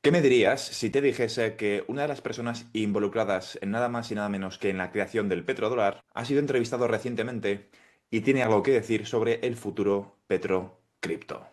¿Qué me dirías si te dijese que una de las personas involucradas en nada más y nada menos que en la creación del petrodólar ha sido entrevistado recientemente y tiene algo que decir sobre el futuro petrocripto?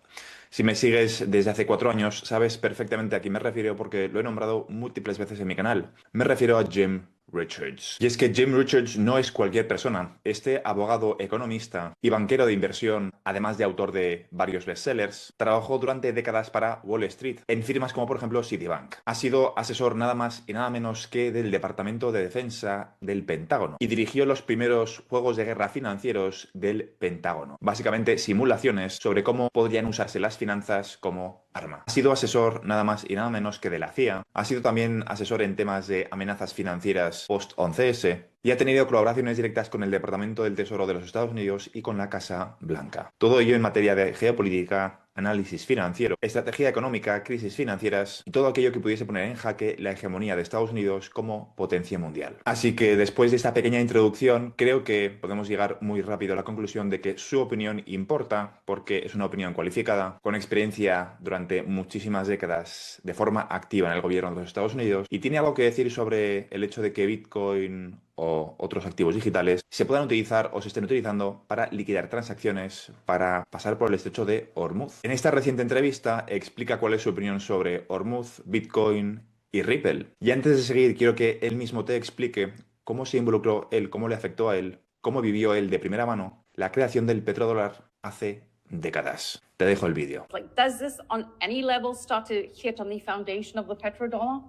Si me sigues desde hace 4 años, sabes perfectamente a quién me refiero porque lo he nombrado múltiples veces en mi canal. Me refiero a Jim Richards. Y es que Jim Richards no es cualquier persona. Este abogado, economista y banquero de inversión, además de autor de varios bestsellers, trabajó durante décadas para Wall Street, en firmas como por ejemplo Citibank. Ha sido asesor nada más y nada menos que del Departamento de Defensa del Pentágono y dirigió los primeros juegos de guerra financieros del Pentágono. Básicamente simulaciones sobre cómo podrían usarse las finanzas como arma. Ha sido asesor nada más y nada menos que de la CIA. Ha sido también asesor en temas de amenazas financieras post-11S y ha tenido colaboraciones directas con el Departamento del Tesoro de los Estados Unidos y con la Casa Blanca. Todo ello en materia de geopolítica, análisis financiero, estrategia económica, crisis financieras y todo aquello que pudiese poner en jaque la hegemonía de Estados Unidos como potencia mundial. Así que después de esta pequeña introducción, creo que podemos llegar muy rápido a la conclusión de que su opinión importa porque es una opinión cualificada, con experiencia durante muchísimas décadas de forma activa en el gobierno de los Estados Unidos y tiene algo que decir sobre el hecho de que Bitcoin o otros activos digitales se puedan utilizar o se estén utilizando para liquidar transacciones, para pasar por el estrecho de Hormuz. En esta reciente entrevista explica cuál es su opinión sobre Hormuz, Bitcoin y Ripple. Y antes de seguir, quiero que él mismo te explique cómo se involucró él, cómo le afectó a él, cómo vivió él de primera mano la creación del petrodólar hace décadas. Te dejo el vídeo. Like, does this on any level start to hit on the foundation of the petrodollar?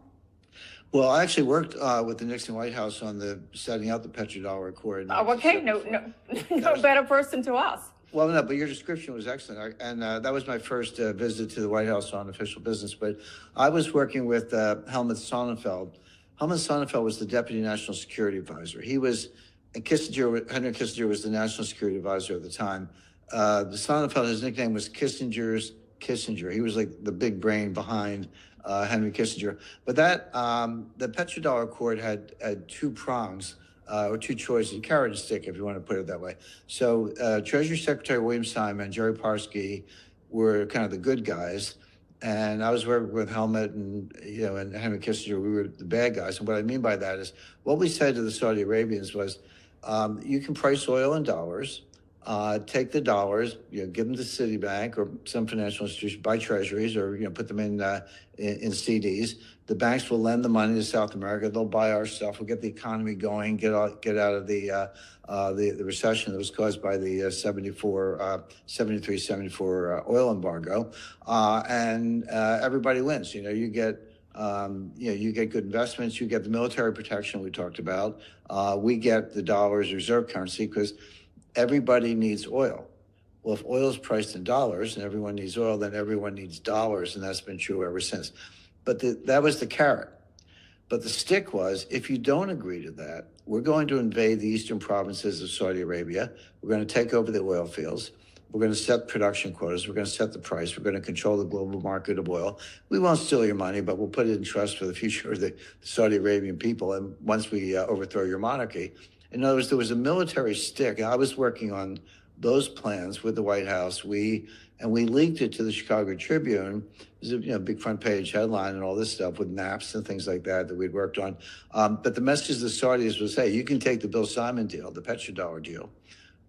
Well, I actually worked with the Nixon White House on the setting up the petrodollar accord. in Oh, okay, no 1974. better person to ask. Well, no, but your description was excellent, and that was my first visit to the White House on official business. But I was working with Helmut Sonnenfeld. Helmut Sonnenfeld was the Deputy National Security Advisor. He was, and Henry Kissinger was the National Security Advisor at the time. The Sonnenfeld, his nickname was Kissinger's Kissinger. He was like the big brain behind Henry Kissinger. But that the petrodollar accord had two prongs. Or two choices, carrot and stick, if you want to put it that way. So Treasury Secretary William Simon and Jerry Parsky were kind of the good guys, and I was working with Helmut and and Henry Kissinger. We were the bad guys. And what I mean by that is what we said to the Saudi Arabians was, you can price oil in dollars. Take the dollars, give them to Citibank or some financial institution, buy treasuries, or put them in CDs. The banks will lend the money to South America. They'll buy our stuff. We'll get the economy going. Get out of the recession that was caused by the 73-74 oil embargo, and everybody wins. You get. You get good investments. You get the military protection we talked about. We get the dollar's reserve currency because everybody needs oil. Well, if oil is priced in dollars and everyone needs oil, then everyone needs dollars, and that's been true ever since. But that was the carrot. But the stick was, if you don't agree to that, we're going to invade the eastern provinces of Saudi Arabia. We're going to take over the oil fields. We're going to set production quotas. We're going to set the price. We're going to control the global market of oil. We won't steal your money, but we'll put it in trust for the future of the Saudi Arabian people. And once we overthrow your monarchy, in other words, there was a military stick. I was working on those plans with the White House. We leaked it to the Chicago Tribune. It was a big front page headline and all this stuff with maps and things like that we'd worked on. But the message to the Saudis was, hey, you can take the Bill Simon deal, the petrodollar deal,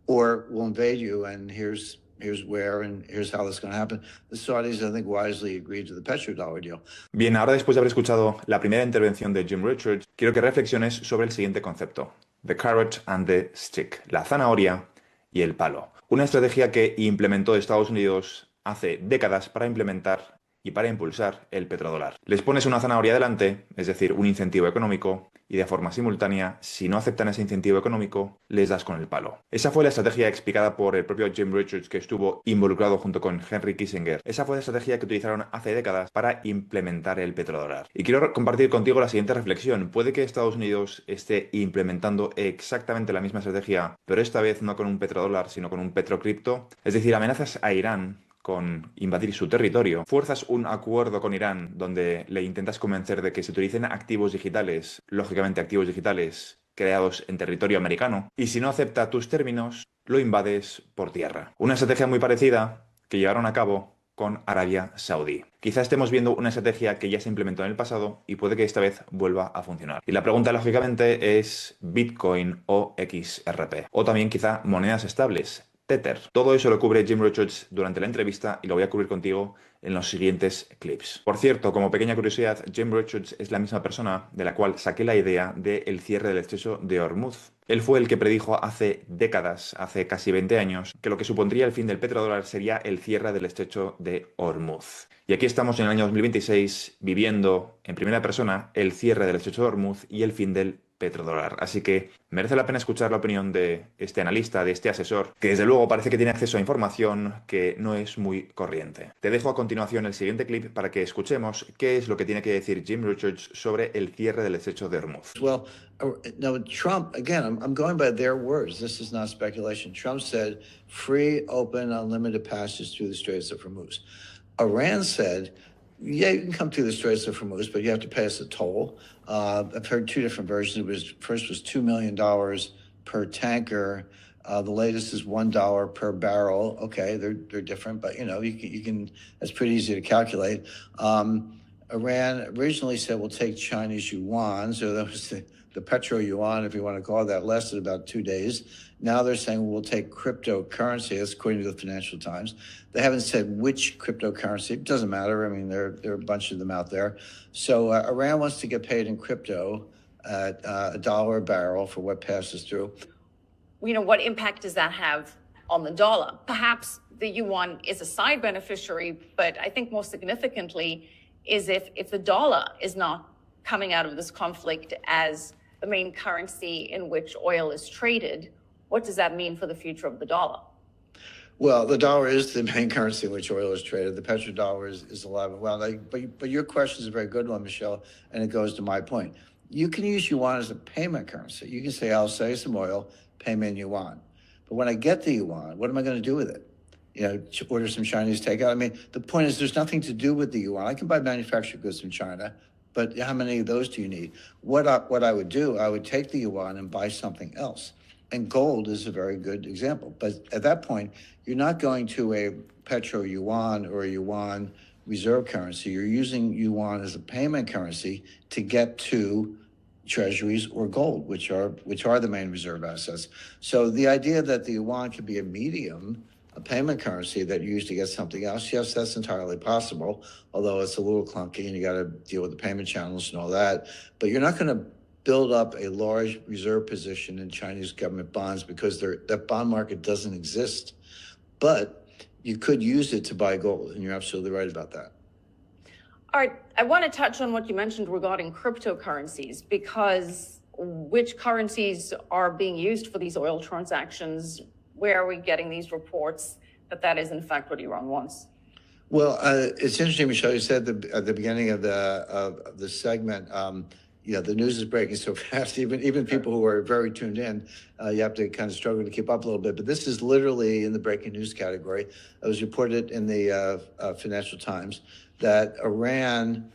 or we'll invade you, and here's where and here's how this is going to happen. The Saudis, I think, wisely agreed to the petrodollar deal. Bien, ahora después de haber escuchado la primera intervención de Jim Richards, quiero que reflexiones sobre el siguiente concepto: the carrot and the stick, la zanahoria y el palo. Una estrategia que implementó Estados Unidos hace décadas para implementar y para impulsar el petrodólar. Les pones una zanahoria delante, es decir, un incentivo económico, y de forma simultánea, si no aceptan ese incentivo económico, les das con el palo. Esa fue la estrategia explicada por el propio Jim Richards, que estuvo involucrado junto con Henry Kissinger. Esa fue la estrategia que utilizaron hace décadas para implementar el petrodólar. Y quiero compartir contigo la siguiente reflexión. Puede que Estados Unidos esté implementando exactamente la misma estrategia, pero esta vez no con un petrodólar, sino con un petrocripto. Es decir, amenazas a Irán con invadir su territorio, fuerzas un acuerdo con Irán donde le intentas convencer de que se utilicen activos digitales, lógicamente activos digitales creados en territorio americano, y si no acepta tus términos, lo invades por tierra. Una estrategia muy parecida que llevaron a cabo con Arabia Saudí. Quizá estemos viendo una estrategia que ya se implementó en el pasado y puede que esta vez vuelva a funcionar. Y la pregunta, lógicamente, es Bitcoin o XRP. O también quizá monedas estables. Tether. Todo eso lo cubre Jim Richards durante la entrevista y lo voy a cubrir contigo en los siguientes clips. Por cierto, como pequeña curiosidad, Jim Richards es la misma persona de la cual saqué la idea del cierre del estrecho de Hormuz. Él fue el que predijo hace décadas, hace casi 20 años, que lo que supondría el fin del petrodólar sería el cierre del estrecho de Hormuz. Y aquí estamos en el año 2026 viviendo en primera persona el cierre del estrecho de Hormuz y el fin del petrodólar. Así que merece la pena escuchar la opinión de este analista, de este asesor, que desde luego parece que tiene acceso a información que no es muy corriente. Te dejo a continuación el siguiente clip para que escuchemos qué es lo que tiene que decir Jim Richards sobre el cierre del estrecho de Hormuz. Well, no, Trump, again, I'm going by their words. This is not speculation. Trump said free, open, unlimited passage through the Straits of Hormuz. Iran said, yeah, you can come through the Straits of Hormuz, but you have to pay us a toll. I've heard two different versions. First was $2 million per tanker. The latest is $1 per barrel. Okay, they're different, but you can. That's pretty easy to calculate. Iran originally said we'll take Chinese yuan, so that was the petro yuan, if you want to call it that, lasted about 2 days. Now they're saying we'll take cryptocurrency. That's according to the Financial Times. They haven't said which cryptocurrency. It doesn't matter. I mean, there are a bunch of them out there. So Iran wants to get paid in crypto at $1 a barrel for what passes through. What impact does that have on the dollar? Perhaps the yuan is a side beneficiary, but I think most significantly is if the dollar is not coming out of this conflict as the main currency in which oil is traded, what does that mean for the future of the dollar? Well, the dollar is the main currency in which oil is traded. The petrodollar is alive and well. But your question is a very good one, Michelle, and it goes to my point. You can use yuan as a payment currency. You can say, I'll sell you some oil, pay me in yuan. But when I get the yuan, what am I going to do with it? Order some Chinese takeout. I mean, the point is there's nothing to do with the yuan. I can buy manufactured goods from China, but how many of those do you need? What I would do, I would take the yuan and buy something else. And gold is a very good example. But at that point, you're not going to a petro yuan or a yuan reserve currency. You're using yuan as a payment currency to get to treasuries or gold, which are the main reserve assets. So the idea that the yuan could be a medium, a payment currency that you use to get something else, yes, that's entirely possible, although it's a little clunky and you got to deal with the payment channels and all that. But you're not going to build up a large reserve position in Chinese government bonds because that bond market doesn't exist. But you could use it to buy gold, and you're absolutely right about that. All right, I want to touch on what you mentioned regarding cryptocurrencies, because which currencies are being used for these oil transactions? Where are we getting these reports that is in fact what Iran wants? Well, it's interesting, Michelle. You said at the beginning of the segment, the news is breaking so fast. Even people who are very tuned in, you have to kind of struggle to keep up a little bit. But this is literally in the breaking news category. It was reported in the Financial Times that Iran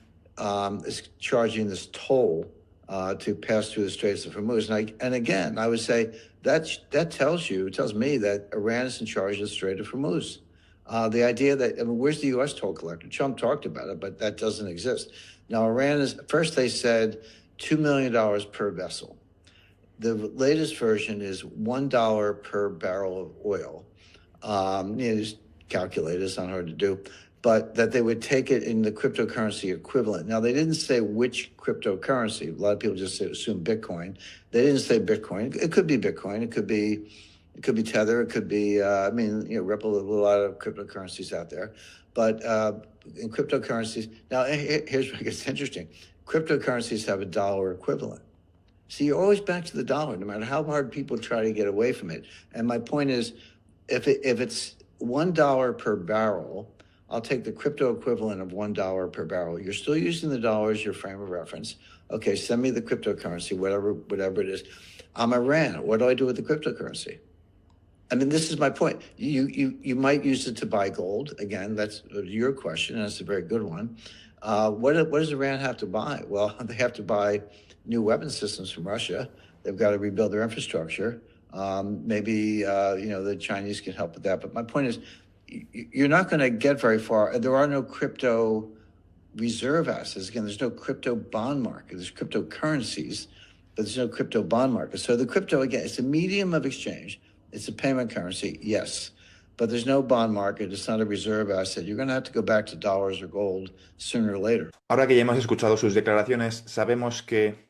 is charging this toll to pass through the Straits of Hormuz. And again, I would say that tells me that Iran is in charge of the Strait of Hormuz. The idea that, where's the U.S. toll collector? Trump talked about it, but that doesn't exist. Now, first they said $2 million per vessel. The latest version is $1 per barrel of oil. Just calculate, it's not hard to do. But that they would take it in the cryptocurrency equivalent. Now, they didn't say which cryptocurrency. A lot of people just assume Bitcoin. They didn't say Bitcoin. It could be Bitcoin. It could be Tether. It could be, Ripple. A lot of cryptocurrencies out there. But in cryptocurrencies, now here's where it gets interesting. Cryptocurrencies have a dollar equivalent. So you're always back to the dollar, no matter how hard people try to get away from it. And my point is, if it's $1 per barrel, I'll take the crypto equivalent of $1 per barrel. You're still using the dollar as your frame of reference. Okay, send me the cryptocurrency, whatever it is. I'm Iran. What do I do with the cryptocurrency? I mean, this is my point. You might use it to buy gold. Again, that's your question, and it's a very good one. What does Iran have to buy? Well, they have to buy new weapon systems from Russia. They've got to rebuild their infrastructure. Maybe the Chinese can help with that. But my point is, you're not going to get very far. There are no crypto reserve assets. Again, there's no crypto bond market. There's cryptocurrencies, but there's no crypto bond market. So the crypto, again, it's a medium of exchange. It's a payment currency, yes, but there's no bond market. It's not a reserve asset. You're going to have to go back to dollars or gold sooner or later. Ahora que ya hemos escuchado sus declaraciones, sabemos que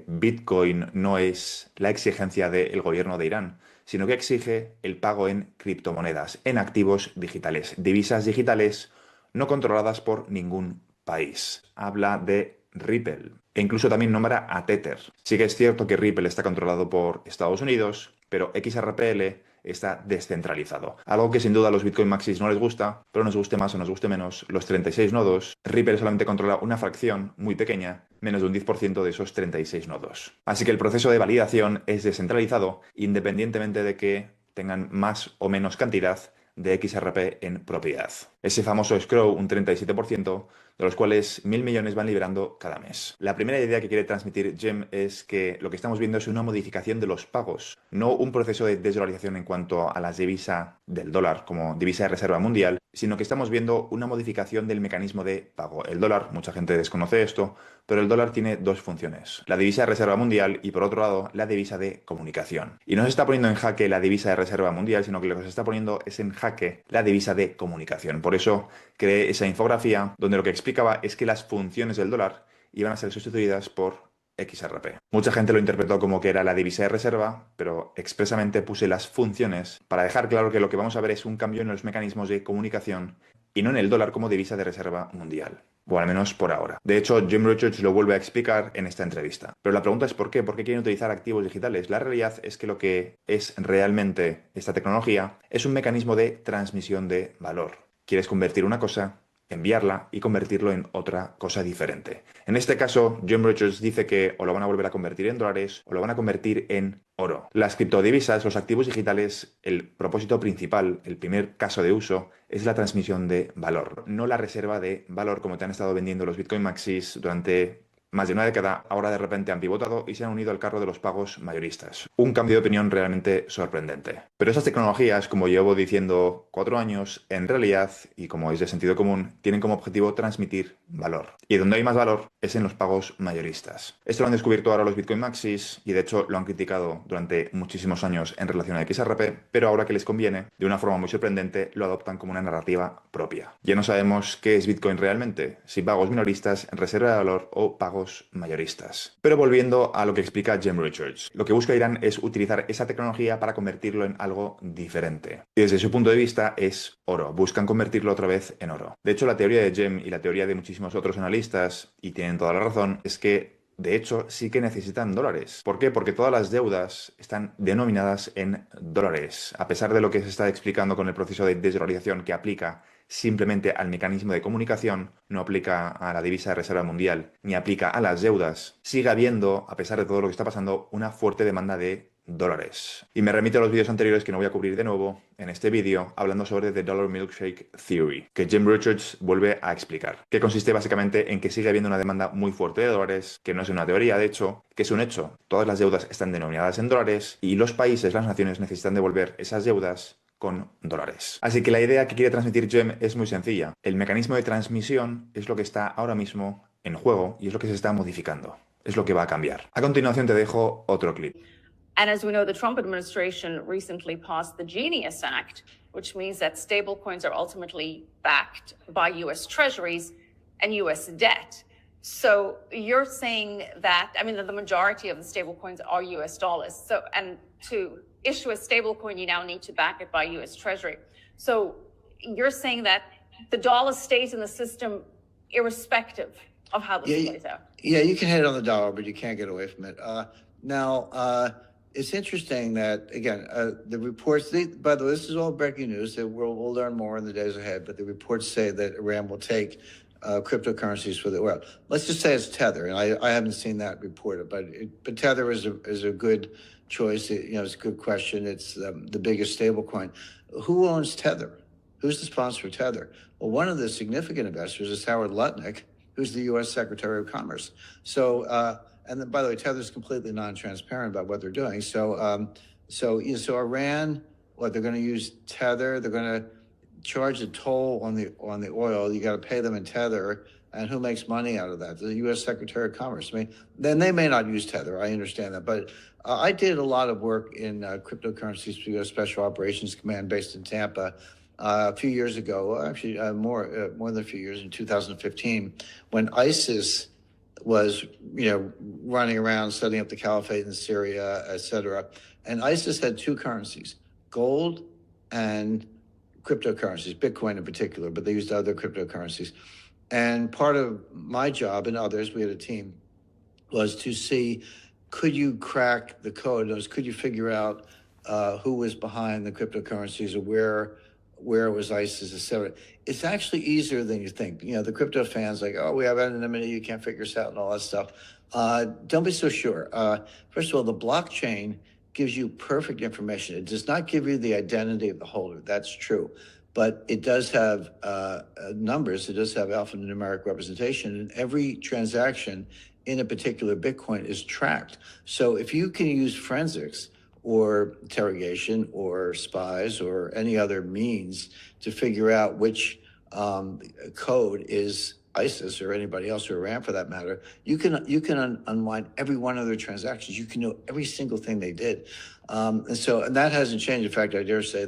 Bitcoin no es la exigencia del gobierno de Irán, sino que exige el pago en criptomonedas, en activos digitales, divisas digitales no controladas por ningún país. Habla de Ripple e incluso también nombra a Tether. Sí que es cierto que Ripple está controlado por Estados Unidos, pero XRPL está descentralizado. Algo que sin duda a los Bitcoin Maxis no les gusta, pero nos guste más o nos guste menos, los 36 nodos, Ripple solamente controla una fracción muy pequeña, menos de un 10% de esos 36 nodos. Así que el proceso de validación es descentralizado, independientemente de que tengan más o menos cantidad de XRP en propiedad. Ese famoso escrow, un 37%, de los cuales 1.000 millones van liberando cada mes. La primera idea que quiere transmitir Gem es que lo que estamos viendo es una modificación de los pagos, no un proceso de desdolarización en cuanto a la divisa del dólar como divisa de reserva mundial, sino que estamos viendo una modificación del mecanismo de pago. El dólar, mucha gente desconoce esto, pero el dólar tiene dos funciones: la divisa de reserva mundial y, por otro lado, la divisa de comunicación. Y no se está poniendo en jaque la divisa de reserva mundial, sino que lo que se está poniendo es en jaque la divisa de comunicación. Por eso creé esa infografía donde lo que explicaba es que las funciones del dólar iban a ser sustituidas por XRP. Mucha gente lo interpretó como que era la divisa de reserva, pero expresamente puse las funciones para dejar claro que lo que vamos a ver es un cambio en los mecanismos de comunicación y no en el dólar como divisa de reserva mundial. O al menos por ahora. De hecho, Jim Rickards lo vuelve a explicar en esta entrevista. Pero la pregunta es ¿por qué? ¿Por qué quieren utilizar activos digitales? La realidad es que lo que es realmente esta tecnología es un mecanismo de transmisión de valor. Quieres convertir una cosa, enviarla y convertirlo en otra cosa diferente. En este caso, Jim Rickards dice que o lo van a volver a convertir en dólares o lo van a convertir en oro. Las criptodivisas, los activos digitales, el propósito principal, el primer caso de uso, es la transmisión de valor, no la reserva de valor como te han estado vendiendo los Bitcoin Maxis durante más de una década. Ahora de repente han pivotado y se han unido al carro de los pagos mayoristas. Un cambio de opinión realmente sorprendente. Pero esas tecnologías, como llevo diciendo 4 años, en realidad, y como es de sentido común, tienen como objetivo transmitir valor. Y donde hay más valor es en los pagos mayoristas. Esto lo han descubierto ahora los Bitcoin Maxis y de hecho lo han criticado durante muchísimos años en relación a XRP, pero ahora que les conviene, de una forma muy sorprendente, lo adoptan como una narrativa propia. Ya no sabemos qué es Bitcoin realmente, si pagos minoristas, reserva de valor o pagos mayoristas. Pero volviendo a lo que explica Jim Rickards, lo que busca Irán es utilizar esa tecnología para convertirlo en algo diferente. Y desde su punto de vista es oro, buscan convertirlo otra vez en oro. De hecho, la teoría de Jim y la teoría de muchísimos otros analistas, y tienen toda la razón, es que de hecho, sí que necesitan dólares. ¿Por qué? Porque todas las deudas están denominadas en dólares. A pesar de lo que se está explicando con el proceso de desdolarización que aplica simplemente al mecanismo de comunicación, no aplica a la divisa de reserva mundial, ni aplica a las deudas, sigue habiendo, a pesar de todo lo que está pasando, una fuerte demanda de dólares. Y me remito a los vídeos anteriores que no voy a cubrir de nuevo en este vídeo, hablando sobre The Dollar Milkshake Theory, que Jim Rickards vuelve a explicar, que consiste básicamente en que sigue habiendo una demanda muy fuerte de dólares, que no es una teoría, de hecho, que es un hecho. Todas las deudas están denominadas en dólares y los países, las naciones, necesitan devolver esas deudas con dólares. Así que la idea que quiere transmitir Gem es muy sencilla. El mecanismo de transmisión es lo que está ahora mismo en juego y es lo que se está modificando. Es lo que va a cambiar. A continuación te dejo otro clip. And as we know, the Trump administration recently passed the Genius Act, which means that stablecoins are ultimately backed by U.S. treasuries and U.S. debt. So you're saying that, I mean, that the majority of the stablecoins are U.S. dollars. So, and to issue a stablecoin, you now need to back it by U.S. Treasury. So you're saying that the dollar stays in the system irrespective of how this plays out. Yeah, you can hit it on the dollar, but you can't get away from it. It's interesting that, again, the reports, by the way, this is all breaking news, that we'll learn more in the days ahead, but the reports say that Iran will take cryptocurrencies for the world. Let's just say it's Tether, and I haven't seen that reported, but Tether is a good choice. It's a good question. It's the biggest stable coin. Who owns Tether? Who's the sponsor of Tether? Well, one of the significant investors is Howard Lutnick, who's the U.S. Secretary of Commerce. So, and then, by the way, Tether's completely non-transparent about what they're doing. So Iran, they're going to use Tether. charge a toll on the oil. You got to pay them in Tether. And who makes money out of that? The U.S. Secretary of Commerce. I mean, then they may not use Tether. I understand that. But I did a lot of work in cryptocurrencies for U.S. Special Operations Command based in Tampa a few years ago, actually more than a few years, in 2015, when ISIS was, running around setting up the caliphate in Syria, et cetera. And ISIS had two currencies, gold and cryptocurrencies, Bitcoin in particular, but they used other cryptocurrencies. And part of my job and others, we had a team, was to see, could you crack the code? Could you figure out who was behind the cryptocurrencies or where it was ISIS, et cetera? It's actually easier than you think. The crypto fans like, oh, we have anonymity, you can't figure this out and all that stuff. Don't be so sure. First of all, the blockchain gives you perfect information. It does not give you the identity of the holder. That's true. But it does have numbers. It does have alphanumeric representation, and every transaction in a particular Bitcoin is tracked. So if you can use forensics or interrogation or spies or any other means to figure out which code is ISIS or anybody else, or Iran for that matter, you can unwind every one of their transactions. You can know every single thing they did. And that hasn't changed. In fact, I dare say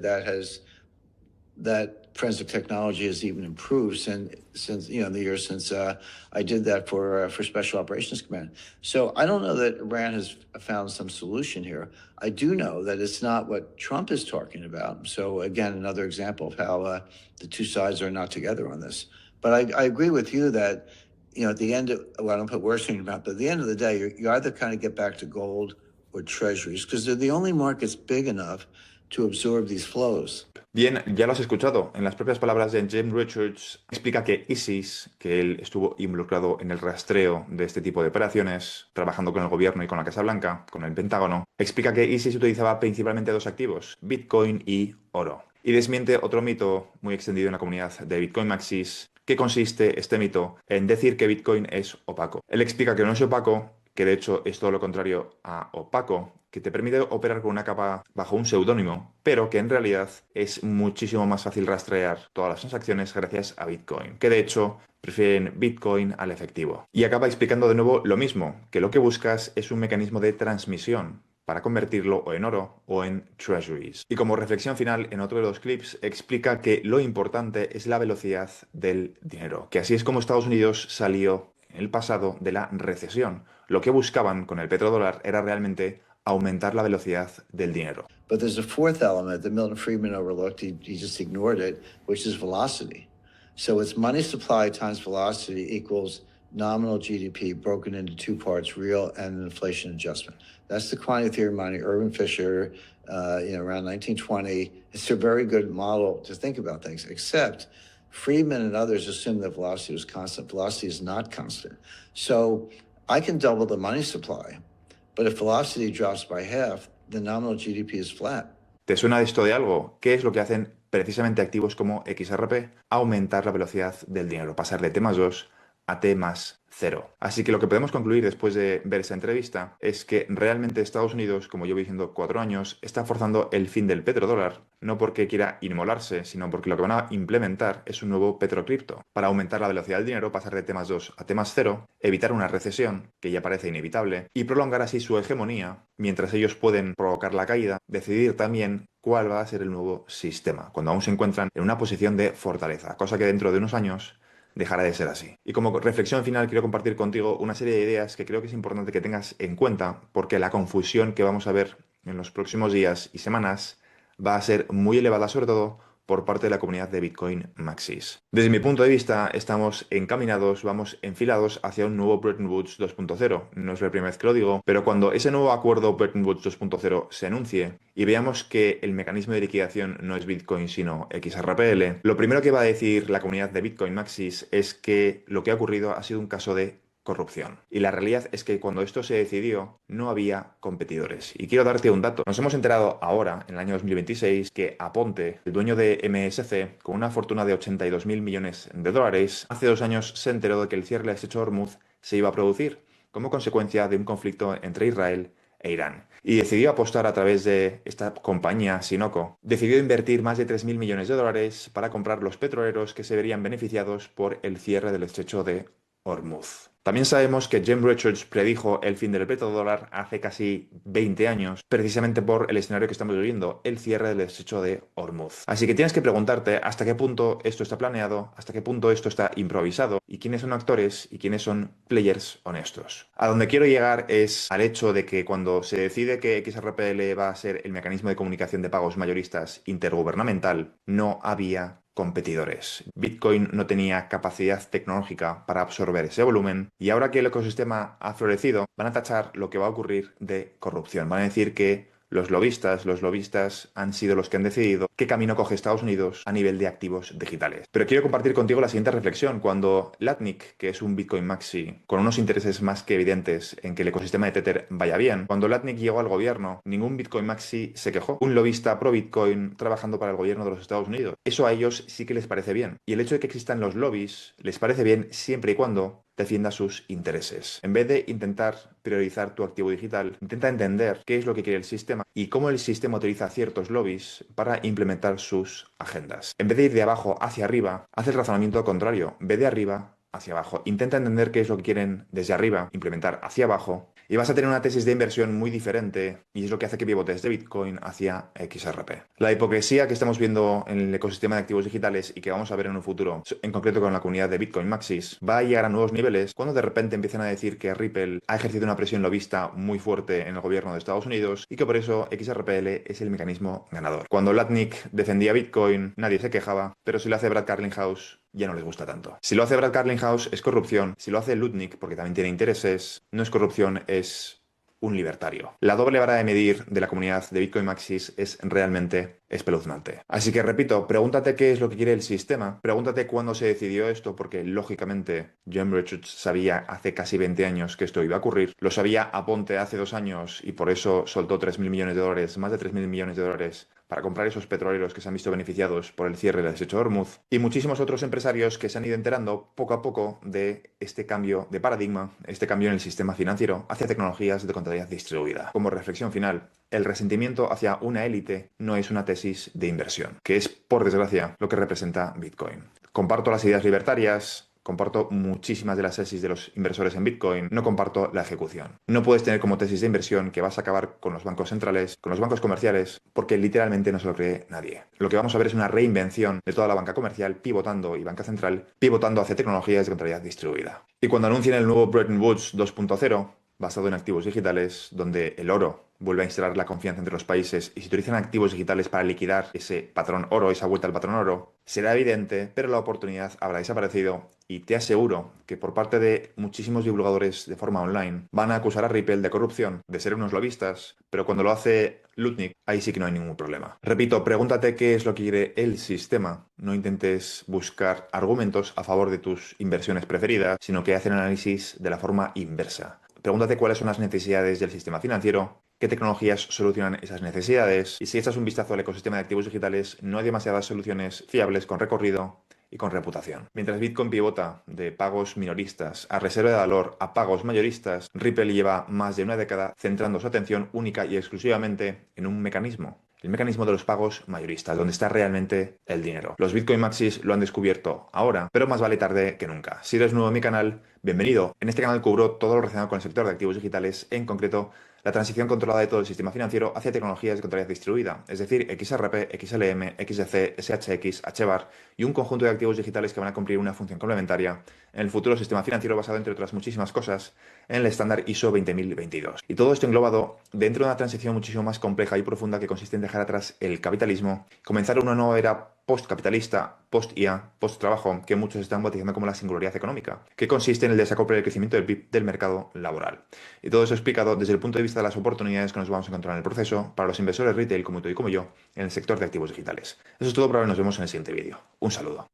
that forensic technology has even improved since in the years since I did that for Special Operations Command. So I don't know that Iran has found some solution here. I do know that it's not what Trump is talking about. So again, another example of how the two sides are not together on this. But I agree with you that at the end of, well, I don't put words in your mouth, but at the end of the day, you either kind of get back to gold or treasuries, because they're the only markets big enough to absorb these flows. Bien, ya lo has escuchado. En las propias palabras de James Richards, explica que ISIS, que él estuvo involucrado en el rastreo de este tipo de operaciones, trabajando con el gobierno y con la Casa Blanca, con el Pentágono, explica que ISIS utilizaba principalmente dos activos, Bitcoin y oro. Y desmiente otro mito muy extendido en la comunidad de Bitcoin Maxis, que consiste este mito en decir que Bitcoin es opaco. Él explica que no es opaco, que de hecho es todo lo contrario a opaco, que te permite operar con una capa bajo un seudónimo, pero que en realidad es muchísimo más fácil rastrear todas las transacciones gracias a Bitcoin, que de hecho prefieren Bitcoin al efectivo. Y acaba explicando de nuevo lo mismo, que lo que buscas es un mecanismo de transmisión para convertirlo o en oro o en treasuries. Y como reflexión final, en otro de los clips, explica que lo importante es la velocidad del dinero, que así es como Estados Unidos salió en el pasado de la recesión. Lo que buscaban con el petrodólar era realmente aumentar la velocidad del dinero. But there's a fourth element that Milton Friedman overlooked. He just ignored it, which is velocity. So it's money supply times velocity equals nominal GDP broken into two parts, real and inflation adjustment. That's the quantity theory money, Irving Fisher, around 1920. It's a very good model to think about things, except Friedman and others assume that velocity was constant. Velocity is not constant. So I can double the money supply, but if velocity drops by half, the nominal GDP is flat. ¿Te suena esto de algo? ¿Qué es lo que hacen precisamente activos como XRP? Aumentar la velocidad del dinero, pasar de T más 2 a T más 0. Así que lo que podemos concluir después de ver esta entrevista es que realmente Estados Unidos, como llevo diciendo 4 años, está forzando el fin del petrodólar, no porque quiera inmolarse, sino porque lo que van a implementar es un nuevo petrocripto para aumentar la velocidad del dinero, pasar de T más 2 a T más 0, evitar una recesión, que ya parece inevitable, y prolongar así su hegemonía, mientras ellos pueden provocar la caída, decidir también cuál va a ser el nuevo sistema, cuando aún se encuentran en una posición de fortaleza, cosa que dentro de unos años dejará de ser así. Y como reflexión final quiero compartir contigo una serie de ideas que creo que es importante que tengas en cuenta, porque la confusión que vamos a ver en los próximos días y semanas va a ser muy elevada, sobre todo por parte de la comunidad de Bitcoin Maxis. Desde mi punto de vista, estamos encaminados, vamos enfilados hacia un nuevo Bretton Woods 2.0. No es la primera vez que lo digo, pero cuando ese nuevo acuerdo Bretton Woods 2.0 se anuncie y veamos que el mecanismo de liquidación no es Bitcoin sino XRPL, lo primero que va a decir la comunidad de Bitcoin Maxis es que lo que ha ocurrido ha sido un caso de corrupción. Y la realidad es que cuando esto se decidió no había competidores. Y quiero darte un dato. Nos hemos enterado ahora, en el año 2026, que Aponte, el dueño de MSC, con una fortuna de 82.000 millones de dólares, hace 2 años se enteró de que el cierre del estrecho de Hormuz se iba a producir como consecuencia de un conflicto entre Israel e Irán. Y decidió apostar a través de esta compañía, Sinoco. Decidió invertir más de 3.000 millones de dólares para comprar los petroleros que se verían beneficiados por el cierre del estrecho de Hormuz. También sabemos que Jim Richards predijo el fin del petrodólar hace casi 20 años, precisamente por el escenario que estamos viviendo, el cierre del estrecho de Hormuz. Así que tienes que preguntarte hasta qué punto esto está planeado, hasta qué punto esto está improvisado, y quiénes son actores y quiénes son players honestos. A donde quiero llegar es al hecho de que cuando se decide que XRPL va a ser el mecanismo de comunicación de pagos mayoristas intergubernamental, no había competidores. Bitcoin no tenía capacidad tecnológica para absorber ese volumen y ahora que el ecosistema ha florecido, van a tachar lo que va a ocurrir de corrupción. Van a decir que los lobistas han sido los que han decidido qué camino coge Estados Unidos a nivel de activos digitales. Pero quiero compartir contigo la siguiente reflexión. Cuando Latnik, que es un Bitcoin Maxi, con unos intereses más que evidentes en que el ecosistema de Tether vaya bien, cuando Latnik llegó al gobierno, ningún Bitcoin Maxi se quejó. Un lobista pro Bitcoin trabajando para el gobierno de los Estados Unidos. Eso a ellos sí que les parece bien. Y el hecho de que existan los lobbies les parece bien siempre y cuando defienda sus intereses. En vez de intentar priorizar tu activo digital, intenta entender qué es lo que quiere el sistema y cómo el sistema utiliza ciertos lobbies para implementar sus agendas. En vez de ir de abajo hacia arriba, haz el razonamiento contrario. Ve de arriba hacia abajo. Intenta entender qué es lo que quieren desde arriba, implementar hacia abajo, y vas a tener una tesis de inversión muy diferente, y es lo que hace que pivotes de Bitcoin hacia XRP. La hipocresía que estamos viendo en el ecosistema de activos digitales y que vamos a ver en un futuro, en concreto con la comunidad de Bitcoin Maxis, va a llegar a nuevos niveles cuando de repente empiezan a decir que Ripple ha ejercido una presión lobista muy fuerte en el gobierno de Estados Unidos y que por eso XRPL es el mecanismo ganador. Cuando Latnik defendía Bitcoin, nadie se quejaba, pero si lo hace Brad Carlinghouse, ya no les gusta tanto. Si lo hace Brad Carlinghouse es corrupción, si lo hace Lutnick, porque también tiene intereses, no es corrupción, es un libertario. La doble vara de medir de la comunidad de Bitcoin Maxis es realmente espeluznante. Así que repito, pregúntate qué es lo que quiere el sistema, pregúntate cuándo se decidió esto, porque lógicamente Jim Richards sabía hace casi 20 años que esto iba a ocurrir, lo sabía a Ponte hace 2 años y por eso soltó 3.000 millones de dólares, más de 3.000 millones de dólares para comprar esos petroleros que se han visto beneficiados por el cierre del estrecho de Hormuz, y muchísimos otros empresarios que se han ido enterando poco a poco de este cambio de paradigma, este cambio en el sistema financiero hacia tecnologías de contabilidad distribuida. Como reflexión final, el resentimiento hacia una élite no es una tesis de inversión, que es, por desgracia, lo que representa Bitcoin. Comparto las ideas libertarias, comparto muchísimas de las tesis de los inversores en Bitcoin, no comparto la ejecución. No puedes tener como tesis de inversión que vas a acabar con los bancos centrales, con los bancos comerciales, porque literalmente no se lo cree nadie. Lo que vamos a ver es una reinvención de toda la banca comercial pivotando y banca central pivotando hacia tecnologías de contabilidad distribuida. Y cuando anuncien el nuevo Bretton Woods 2.0, basado en activos digitales, donde el oro vuelve a instalar la confianza entre los países y se utilizan activos digitales para liquidar ese patrón oro, esa vuelta al patrón oro, será evidente, pero la oportunidad habrá desaparecido y te aseguro que por parte de muchísimos divulgadores de forma online van a acusar a Ripple de corrupción, de ser unos lobistas, pero cuando lo hace Lutnick, ahí sí que no hay ningún problema. Repito, pregúntate qué es lo que quiere el sistema. No intentes buscar argumentos a favor de tus inversiones preferidas, sino que haz el análisis de la forma inversa. Pregúntate cuáles son las necesidades del sistema financiero, qué tecnologías solucionan esas necesidades, y si echas un vistazo al ecosistema de activos digitales, no hay demasiadas soluciones fiables con recorrido y con reputación. Mientras Bitcoin pivota de pagos minoristas a reserva de valor a pagos mayoristas, Ripple lleva más de una década centrando su atención única y exclusivamente en un mecanismo. El mecanismo de los pagos mayoristas, donde está realmente el dinero. Los Bitcoin Maxis lo han descubierto ahora, pero más vale tarde que nunca. Si eres nuevo en mi canal, bienvenido. En este canal cubro todo lo relacionado con el sector de activos digitales, en concreto la transición controlada de todo el sistema financiero hacia tecnologías de contabilidad distribuida, es decir, XRP, XLM, XDC, SHX, HBAR y un conjunto de activos digitales que van a cumplir una función complementaria en el futuro sistema financiero basado, entre otras muchísimas cosas, en el estándar ISO 20022. Y todo esto englobado dentro de una transición muchísimo más compleja y profunda que consiste en dejar atrás el capitalismo, comenzar una nueva era post-capitalista, post-IA, post-trabajo, que muchos están bautizando como la singularidad económica, que consiste en el desacople del crecimiento del PIB del mercado laboral. Y todo eso explicado desde el punto de vista de las oportunidades que nos vamos a encontrar en el proceso para los inversores retail como tú y como yo en el sector de activos digitales. Eso es todo por ahora, nos vemos en el siguiente vídeo. Un saludo.